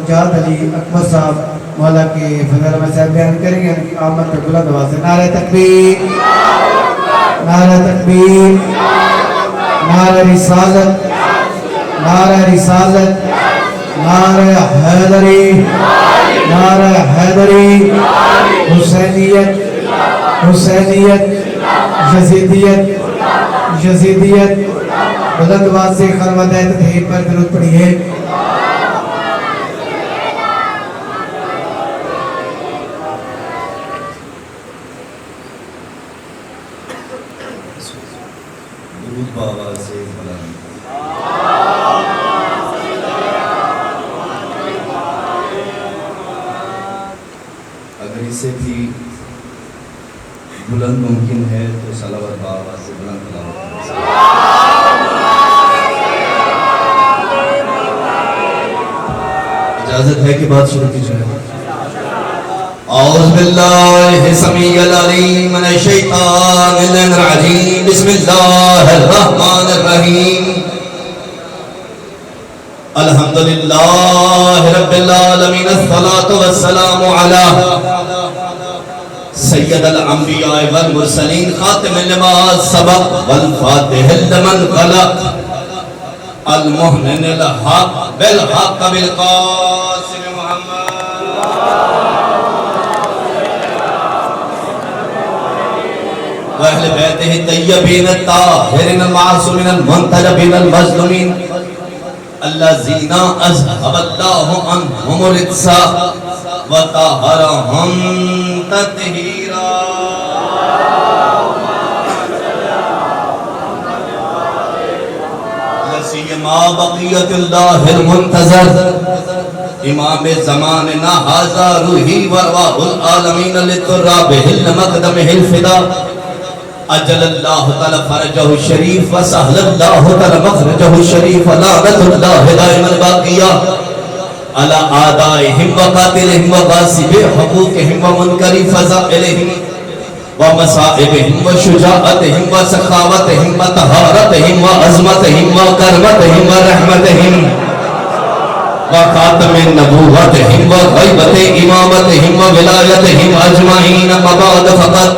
सज्जाद अली अकबर साहब मौला के फजल में साहब बयान करेंगे। उनकी आमद पे बुलंद आवाज़ से नारे तकबीर, नारे तकबीर, नारे रिसालत, नारे रिसालत, नारे हैदरी, नारे हैदरी, हुसैनियत, हुसैनियत, यजीदियत, यजीदियत। बुलंद आवाज़ से खलवत तहरीर पर दुरूद पढ़िए। बाबा से बुलंद अगर इससे भी बुलंद मुमकिन है तो सलावत बाबा से बुलंद इजाजत है कि बात शुरू की जाए। औज़ु बिल्लाहि समीउल अलीम मिनश शैतानिर रजीम। बिस्मिल्लाहिर रहमानिर रहीम। अल्हम्दुलिल्लाहि रब्बिल आलमीन। अस्सलातु वस्सलामु अला सय्यदल अंबिया वल मुरसलीन खातिमिल लिमा सबक वल फातिहिल लिमन खलक अल मुहनिल हक बिल हक बिल कासिम मुहम्मद वहल बैतिहि तय्यबीन ताहिरीन मासूमीन मुंतजबीन मज़लूमीन अल्लज़ीना अज़हबल्लाहु अन्हुम रिज्सा व तहरहुम तत्हीरा। लसीमा बक़ियतुल्लाहिल मुंतज़र इमाम ज़मान ना हाज़ा रूही वरवाहुल आलमीन लितुर्राबिहिल मक़दमिहिल फ़िदा अजलल्लाहु तआला फरजहु शरीफ व सहलल्लाहु तआला मखरजहु शरीफ लानतुल्लाहि दाइमल बाक़िया अला आदाइहिम व कातिलिहिम व गासिबि हुकूकिहिम व मुनकरी फ़ज़ाइलिहिम व मसाइबिहिम व शुजाअतिहिम व सखावतिहिम व तहारतिहिम व अज़मतिहिम व करमतिहिम व रहमतिहिम व खातमिन नबुव्वतिहिम व ग़ैबति इमामतिहिम व विलायतिहिम अजमईन मबाद फ़क़त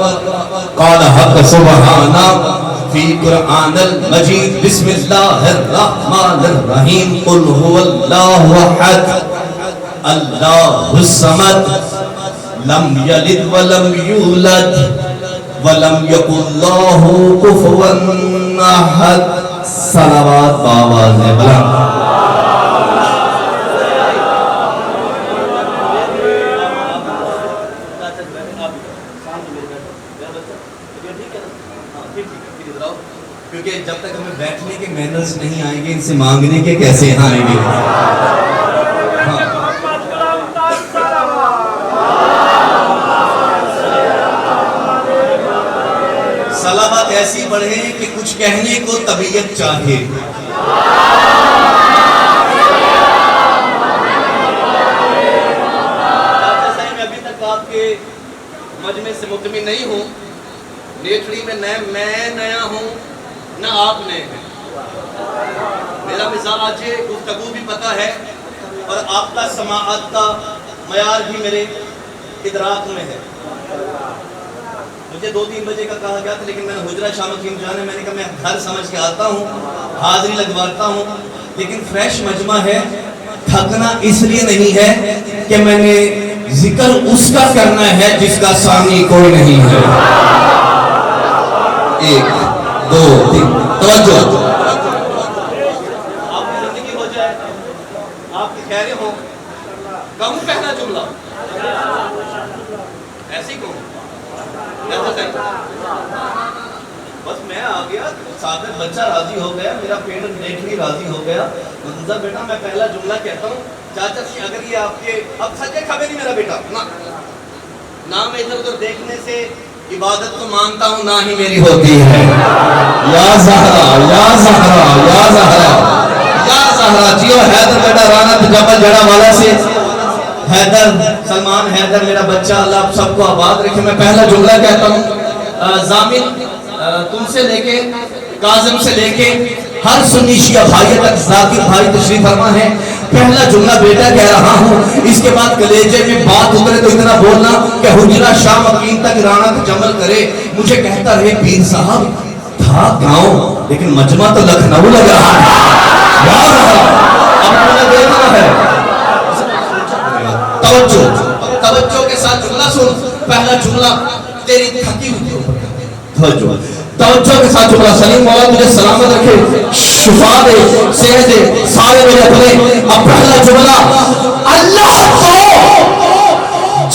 क़ाल हक़ सुब्हाना फ़ी क़ुरआनिल मजीद। बिस्मिल्लाहिर रहमानिर रहीम। क़ुल हुवल्लाहु अहद अल्लाहुस समद लम यलिद व लम यूलद व लम यकुल लहू कुफुवन अहद। सलावत बावाज़े बुलंद। क्योंकि जब तक हमें बैठने के मैनर्स नहीं आएंगे इनसे मांगने के कैसे आएंगे। सलावत ऐसी बढ़े कि कुछ कहने को तबीयत चाहे। मैं अभी तक आपके मजमे से मुतमिन नहीं हूँ। लेटड़ी में न मैं नया हूँ न आप नए हैं। मेरा मिजाज गुफ्तगू भी पता है और आपका समाअत का मयार भी मेरे इदराक में है। मुझे 2-3 बजे का कहा गया था लेकिन मैंने हुजरा शाम की जाने मैंने कहा मैं घर समझ के आता हूँ, हाजिरी लगवाता हूँ। लेकिन फ्रेश मजमा है, थकना इसलिए नहीं है कि मैंने जिक्र उसका करना है जिसका सामने कोई नहीं है। 1 2 3 तवज्जो। आपकी जिंदगी हो जाए, आपकी खैरें हो। कहूँ पहला जुमला ऐसे ही कहूँ बस मैं आ गया, साबित बच्चा राजी हो गया, मेरा पेड़ लेखड़ी राजी हो गया। मंजा बेटा मैं पहला जुमला कहता हूँ। चाचा जी अगर ये आपके अब सच्चे खबे नहीं मेरा बेटा ना मैं इधर उधर देखने से इबादत को मानता हूँ ना ही मेरी होती है। या ज़हरा या ज़हरा या ज़हरा या ज़हरा जियो हैदर बेटा राना जबल जड़ा वाला से हैदर सलमान हैदर मेरा बच्चा अल्लाह आप सबको आबाद रखे। मैं पहला जुमला कहता हूँ। जामिन तुमसे लेके काजिम से लेके हर सुन्नी शिया भाई तक जाकिर भाई तशरीफ फरमा है। पहला जुमला बेटा कह रहा हूँ। इसके बाद कलेजे में बात उतरे तो इतना बोलना कि हुजरा शाह मकीन तक राना तो जमल करे। मुझे कहता रहे पीर साहब था गांव लेकिन मजमा तो लखनऊ लग रहा है। याद रहा, अब मैंने देखना है। तवज्जो तवज्जो के साथ जुमला सुन। पहला जुमला तेरी थकी हुई तवज्जो तवज्जो के साथ जुमला। सलीम मौला मुझे सलामत रखे, शिफा दे, सेहत दे, सारे मेरे अपने। अब पहला जुमला, अल्लाह को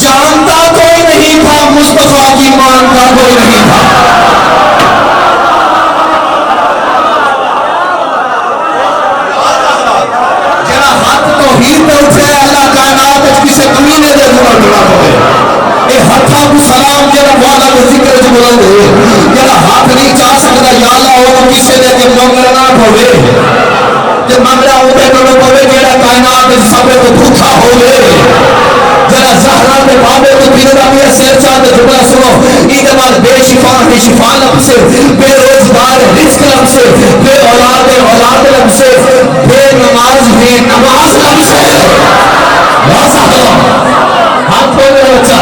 जानता कोई नहीं था, मुस्तफा की मानता कोई नहीं था। जरा हाथ तो हीर में उठे, अल्लाह कायनात किसे कमीने दे जुमला जुमला होवे। ए हथा को सलाम जरा मौला के जिक्र च बुलंद है, जरा हाथ नहीं जा सकता या अल्लाह वो किसे दे के मंगना होवे। जे मंगला होवे तो होवे जेड़ा कायनात सबे तो भूखा होवे। जरा ज़हरा में बाबे तो बिरदा में शेर चांद जुमला सुनो। ईद बाद बेशिफा है शिफा लब से, बेरोजगार रिस्क लब से, बे औलाद लब से, बेनमाज बेनमाज लब से। हाथ खोल रहे बच्चा,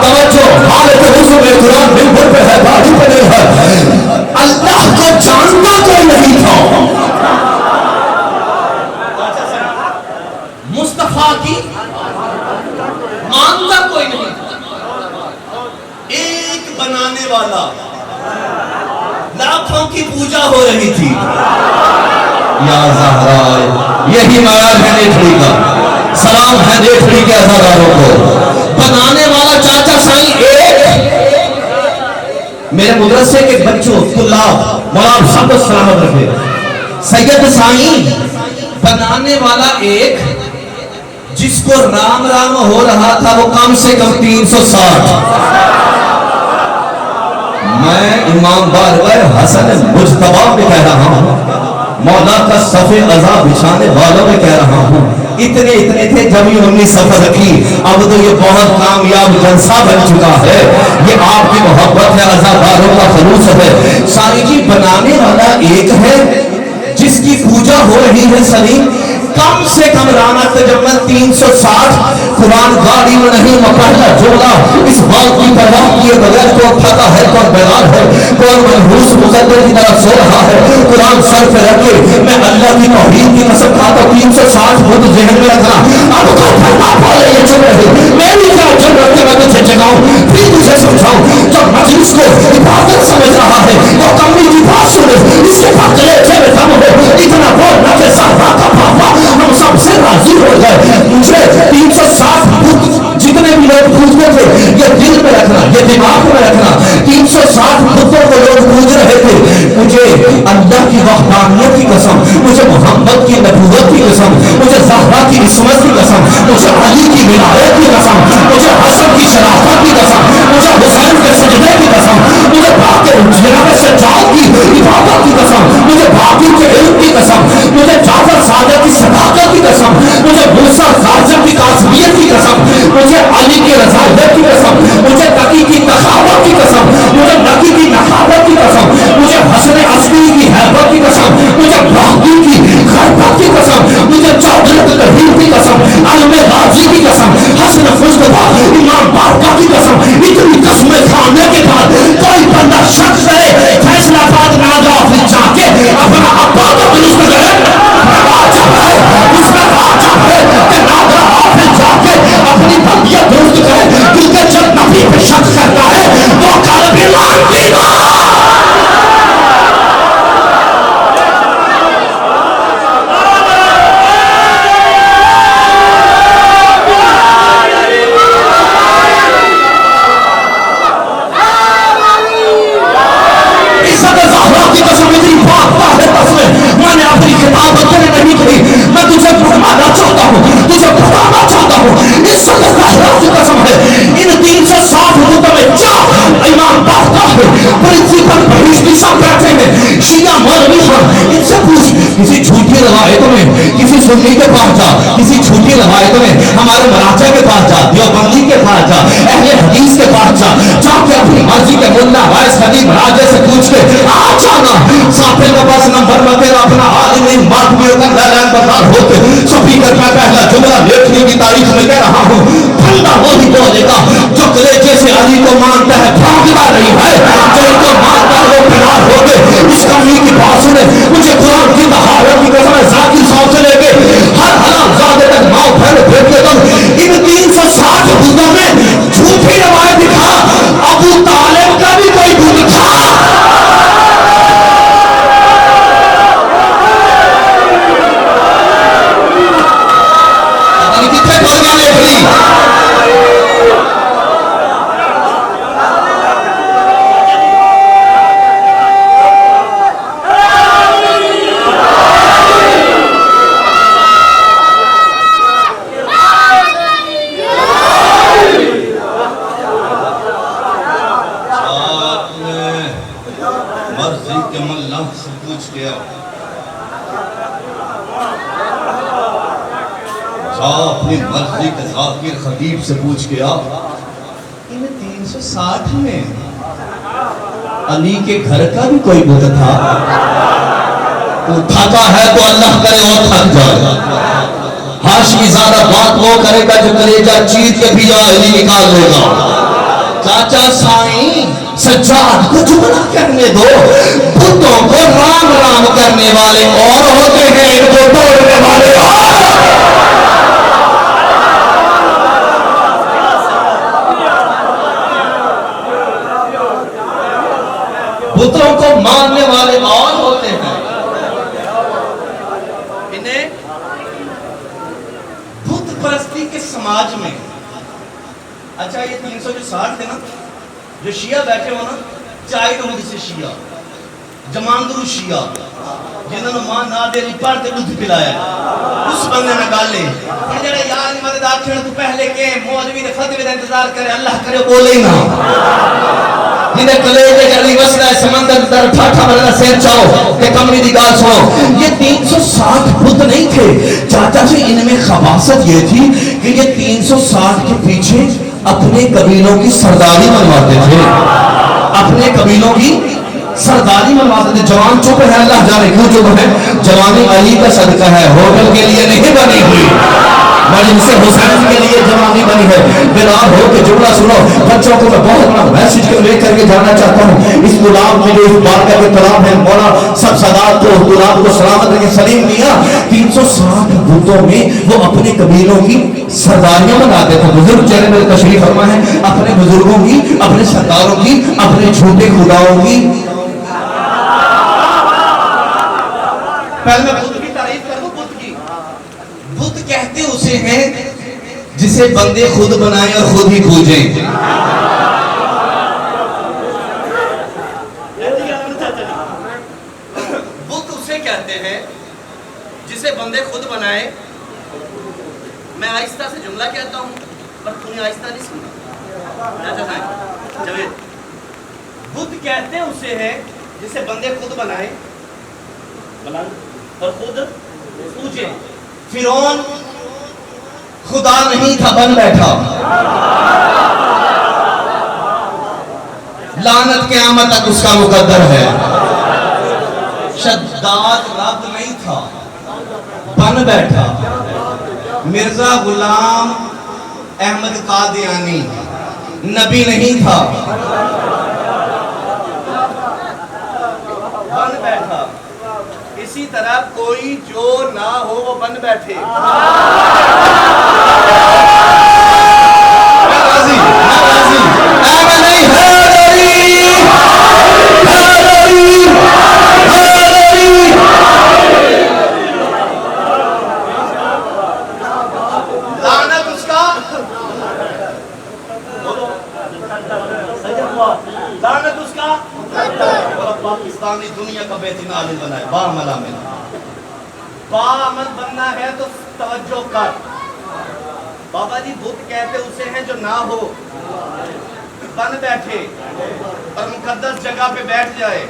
तवज्जो, हालत हुज़ूर में कुरान मिंबर पे है, बाजू पे नहीं है। अल्लाह को जानता कोई नहीं था, मुस्तफा की मानता कोई नहीं था। एक बनाने वाला, लाखों की पूजा हो रही थी। या ज़हरा, यही महाराज है नेठड़ी का सलाम है, नेठड़ी के अज़ादारों को। बनाने वाला चाचा साईं एक, मेरे मदरसे के बच्चों तुल्लाब मौला सबको सलामत रखे। सैयद साईं बनाने वाला एक, जिसको राम राम हो रहा था वो कम से कम 360। मैं इमाम बारवर हसन मुज्तबा में कह रहा हूँ, मौला का सफ़े अज़ा बिछाने वालों में कह रहा हूँ। इतने इतने थे जब ये 19 सफर रखी, अब तो ये बहुत कामयाब जलसा बन चुका है। ये आपकी मोहब्बत है, अज़ादारों का खलूस है। साईं जी बनाने वाला एक है, जिसकी पूजा हो रही है सलीम कम से कम राना तजम्मल 360। कुरान गाड़ी में नहीं, पहला जुमला इस बात की परवाह किए बगैर कौन खाता है, कौन बेदार है, कौन मनहूस मुकद्दर की तरह सो रहा है। कुरान सर पे रखे, मैं अल्लाह की तौहीद की कसम खाता हूं 360 खुद जहन में रखना। अब तो फरमा बोले ये चुप रहे, मेरी क्या जरूरत है मैं तुझे जगाऊं, फिर तुझे समझाऊं। जब मजलिस को इबादत समझ रहा है तो कमी की बात सुने, इसके बाद कलेजे में दम हो, इतना बोल ना के सारा का पापा हम सबसे राजी हो गए। मुझे 360 जितने भी लोग पूजते थे, ये दिल में रखना, ये दिमाग में रखना, 360 बुतों को लोग पूज रहे थे। मुझे अल्लाह की वहदानियत की कसम, मुझे मोहम्मद की नबूवत की कसम, मुझे ज़हरा की इस्मत की कसम, मुझे अली की विलायत की कसम, मुझे हसन की शराफत की कसम, मुझे हुसैन के सजदे की कसम, मुझे बाकी जनाब सज्जाद की इबादत की कसम, मुझे बाकी के इल्म की कसम, मुझे जाफर सादिक की सदाकत की कसम, मुझे मूसा काज़िम की काज़मियत की कसम, मुझे अली की रज़ायत की कसम, मुझे तकी की तखावत की कसम, मुझे नकी की नखावत की कसम, मुझे हसन अस्मी की हैबत की कसम, मुझे बाकी की खैबत की कसम, मुझे चौधरी तहीर की कसम, अलमे गाजी की कसम, हसन मुस्तफा इमाम बारका की कसम। इतनी कसमें खाने के बाद कोई बंदा शक करे, फैसलाबाद ना जाओ फिर जाके अपना अब्बा को दुरुस्त करे, उसमें वाजिब है कि नागा हाफिज जाके अपनी तबीयत दुरुस्त करे, क्योंकि जब नबी पे शक करता है तो कल्ब लानती ना। मैंने अपनी किताब नहीं कही, मैं तुझे फरमाना चाहता हूँ, तुझे बताना चाहता हूँ, इस की कसम है। इन 360 बुतों में चार इमाम बारका है, प्रिंसिपल बहिश्ती सब बैठे हैं, शिया मौलवी हैं। इनसे पूछ, किसी झूठी रवायतों में, किसी सुन्नी के पास जा, किसी झूठी रवायतों में हमारे मराठा के पास जा, देवबंदी के पास जा, अहले हदीस के पास जा, जाके अपनी मर्जी के मुल्ला वाइस खतीब राजे से पूछ के आ जाना। साफे के पास नंबर में तेरा अपना आलिम मातमियों का लैलान बरदार होते स्पीकर का पहला जुमला लेखनी की तारीख में कह रहा हूँ, फंदा वही बोलेगा जो कलेजे से अली को मानता है, भागता नहीं है जो इनको मानता है वो बीमार हो गए। इस कमी की बात सुने, मुझे कुरान की तहारत की कसम है, जाकिर साहब से लेके हर हरामजादे तक माओ फैल फेंक के तुम इन 360 बुतों में झूठी रवायत दिखा, अबू तालिब का भी कोई बुत था। कितने बोलना लेखनी मर्जी के मल्ला से पूछ लिया, अपनी मर्जी के जाकिर खतीब से पूछ के आ, इन 360 में अली के घर का भी कोई बुत था? तो थका है तो अल्लाह करे और थक जाए। हाशमी ज्यादा बात वो करेगा जो कलेजा चीर के भी अली निकाल लेगा। चाचा साईं सज्जाद को जुमला करने दो, बुतों को राम राम करने वाले और होते हैं, इनको तोड़ने वाले और। बुतों को मारने वाले और होते हैं, इन्हें बुत परस्ती के समाज में। अच्छा ये 360 थे ना जो शिया बैठे हो ना, चाहे तो मुझसे शिया जमांदरू शिया जिन्होंने मां ना दे पर ते दूध पिलाया, उस बंदे ने गाले जेड़ा यार नी मदद आखण तू पहले के मौलवी ने फतवे दा इंतजार करे, अल्लाह करे बोले ही ना, जिन्हें कलेजे गली वसदा है समंदर दर ठाठा वाला शेर चाहो के कमरी दी गाल सुनो। ये 360 बुत नहीं थे चाचा जी, इनमें खबासत ये थी कि ये 360 के पीछे अपने कबीलों की सरदारी मनवाते थे, अपने कबीलों की सरदारी मनवाते थे। जवान चुप है, अल्लाह जाने क्यों चुप है, जवानी अली का सदका है, होटल के लिए नहीं बनी हुई, मजलिस हुसैन के लिए जवानी बनी है। बेदार हो के जुमला सुनो, बच्चों को मैं बहुत बड़ा मैसेज को लेकर के जाना चाहता हूँ। इस गुलाब में जो इस बार का कलाम है, मौला सब सदात को गुलाब को सलामत रखे सलीम मियां 360 बुतों में वो अपने कबीलों की सरदारियां मनाते थे। बुजुर्ग चेहरे में तशरीफ फरमा है, अपने बुजुर्गों की, अपने सरदारों की, अपने छोटे खुदाओं की। पहले मैं बुत की तारीफ करूं, बुत की, बुत कहते उसे हैं जिसे बंदे खुद बनाए और खुद ही पूजें। बुत उसे कहते हैं जिसे बंदे खुद बनाए। मैं आहिस्ता से जुमला कहता हूं पर तूने आहिस्ता नहीं सुना। जवेद, बुत कहते उसे हैं जिसे बंदे खुद बनाए और खुद पूजे। फिरौन खुदा नहीं था, बन बैठा, लानत क़यामत तक उसका मुकद्दर है। शद्दाद रब नहीं था, बन बैठा। मिर्जा गुलाम अहमद कादियानी नबी नहीं था, बन बैठा। इसी तरह कोई जो ना हो वो बन बैठे। लानत उसका, लानत उसका। पाकिस्तानी दुनिया का बेहतरीन आलिम बनाए, बामला में बामल बनना है तो तवज्जो कर। बाबा जी बुत कहते उसे हैं जो ना हो, बन बैठे और मुकद्दस जगह पे बैठ जाए।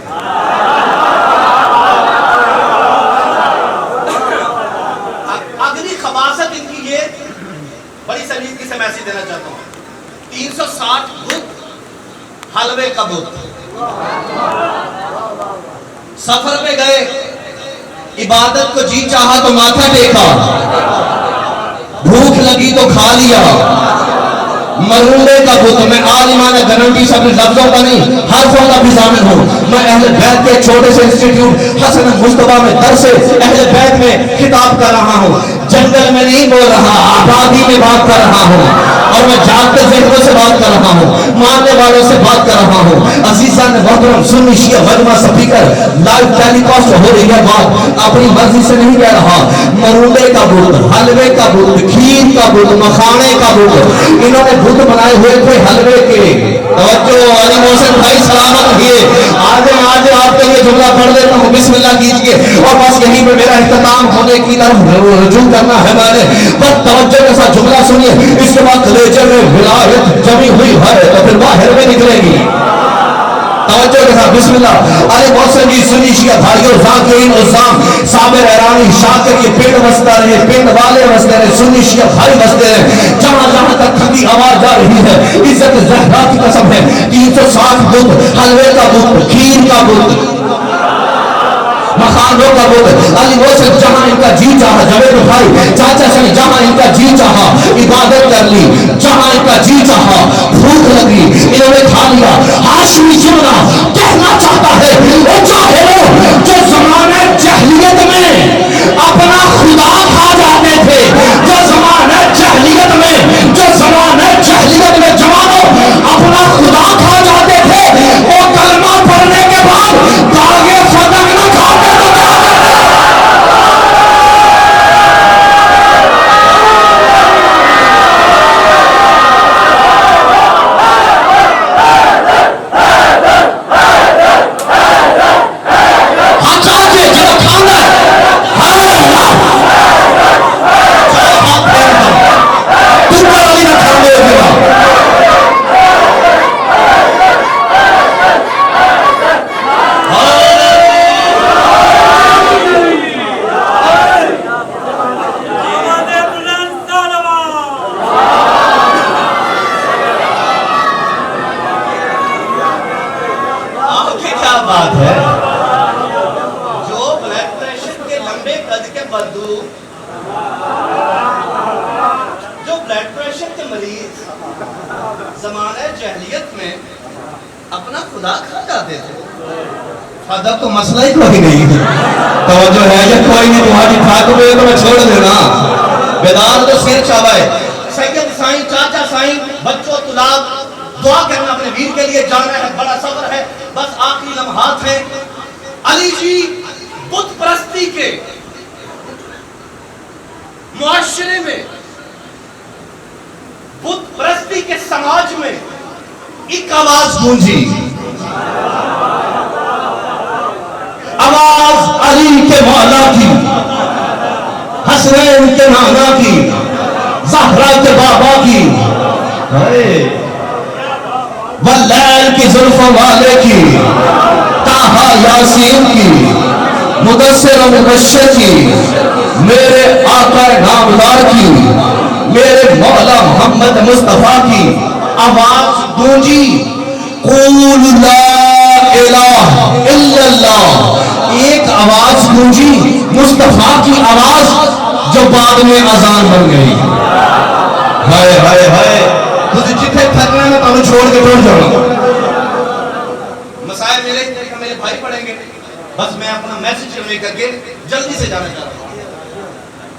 अगली खबासत इनकी ये बड़ी संजीदगी से मैसेज देना चाहता हूँ। 360 बुत, हलवे का बुत। सफर पे गए, इबादत को जी चाहा तो माथा टेका, भूख लगी तो खा लिया। मरूंडे का बुत, मैं आलिमाना गारंटी सब लफ्जों का नहीं हर्फों का भी जामिन हूं। मैं अहले बैत के छोटे से इंस्टीट्यूट हसन मुस्तफा में दर से अहले बैत में खिताब कर रहा हूं। जंगल में नहीं बोल रहा, आबादी में बात कर रहा हूं। और मैं जागते जहनों से बात कर रहा हूं, मानने वालों से बात कर रहा हूं। अजीजा ने मोहतरम सुन्नी शिया मजमा स्पीकर लाइव टेलीकास्ट हो रही है बात, अपनी मर्जी से नहीं कह रहा। मरूंडे का बुत, हलवे का बुत, खीर का बुत, मखाने का बुत, इन्होंने बुत बनाए हुए थे हलवे के। तवज्जो अली मोहसिन भाई सलामत रहिए। आज आपके लिए जुमला पढ़ देता हूँ, बिस्मिल्लाह कीजिए। और बस यहीं पे मेरा इख्तिताम होने की तरफ रुजू करना है मैंने। बस तवज्जो के साथ जुमला सुनिए, इसके बाद कलेजे में विलायत जमी हुई है तो फिर बाहर में निकलेगी। तवज्जो के साथ बिस्मिल्लाह। अली मोहसिन जी सुन्नी शिया भाइयों, ज़ाकिरीन उज़्ज़ाम, साबिर ऐरानी, शाकिर के पिंड बसता रहे, पिंड वाले बसते रहे, सुन्नी शिया भाई बसते रहे। जहां जहां तक ठंडी आवाज जा रही है, इज्जत ज़हरा की कसम है, 360 बुत, हलवे का बुत, खीर का बुत, मखानों का बुत, अली मोहसिन जहां इनका जी चाहा, जवेद भाई चाचा सही, जहां इनका जी चाहा इबादत कर ली, जहां इनका जी चाहा भूख लगी इन्होंने खा लिया। हाशमी जुमला कहना चाहता है, ओ जाहिलो जो जमाने जहलियत में अपना खुदा खा जाते थे, जो जमाने जहलियत में, जो जमाने जहलियत में जवानों अपना खुदा खा जाते थे, वो कलमा पढ़ने के बाद दागे फतक न खाते तो ज़माने जहलियत में अपना खुदा खा जाते थे। अदब तो मसला ही कोई नहीं है, तो जो है ये कोई नहीं, तुम्हारी ठाक में तो मैं छोड़ देना। बेदार तो सिर चावाए। सैयद साईं, चाचा साईं, बच्चों तुलाब दुआ करना अपने वीर के लिए, जाना है, बड़ा सफर है, बस आखिरी लम्हात है। अली जी बुत परस्ती के मुआशरे में, बुत परस्ती के समाज में एक आवाज गूंजी, आवाज अली के मौला की, हसनैन के नाना की, ज़हरा के बाबा की, वल्लैल की जुल्फों वाले की, ताहा यासीन की, मुदस्सिर और मुबश्शिर की, मेरे आका नामदार की, मेरे मौला मोहम्मद मुस्तफा की आवाज गूंजी, कुल ला इलाहा इल्लल्लाह। एक आवाज गूंजी, मुस्तफा की आवाज, जो बाद में अजान बन गई। हाय हाय हाय, तुझे जिथे थकना है तो छोड़ के टूट जाऊंगा। मसाइल मेरे भाई पढ़ेंगे, बस मैं अपना मैसेज करके जल्दी से जाना चाह रहा हूं।